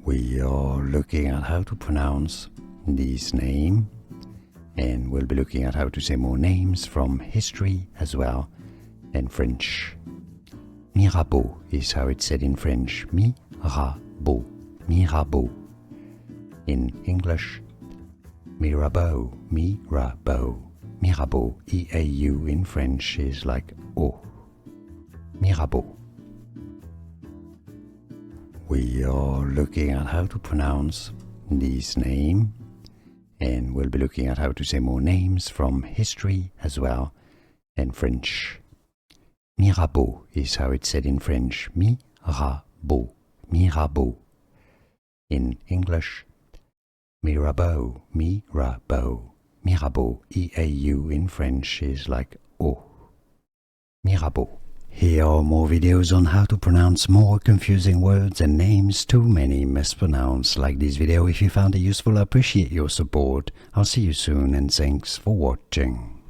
We are looking at how to pronounce this name, and we'll be looking at how to say more names from history as well, and French. Mirabeau is how it's said in French. Mirabeau. Mirabeau. In English, Mirabeau. Mirabeau. Mirabeau. E-A-U in French is like O. Mirabeau. We are looking at how to pronounce this name, and we'll be looking at how to say more names from history as well, and French. Mirabeau is how it's said in French. Mirabeau. Mirabeau. In English, Mirabeau. Mirabeau. Mirabeau. E-A-U in French is like O. Mirabeau. Here are more videos on how to pronounce more confusing words and names too many mispronounced. Like this video if you found it useful. I appreciate your support. I'll see you soon and thanks for watching.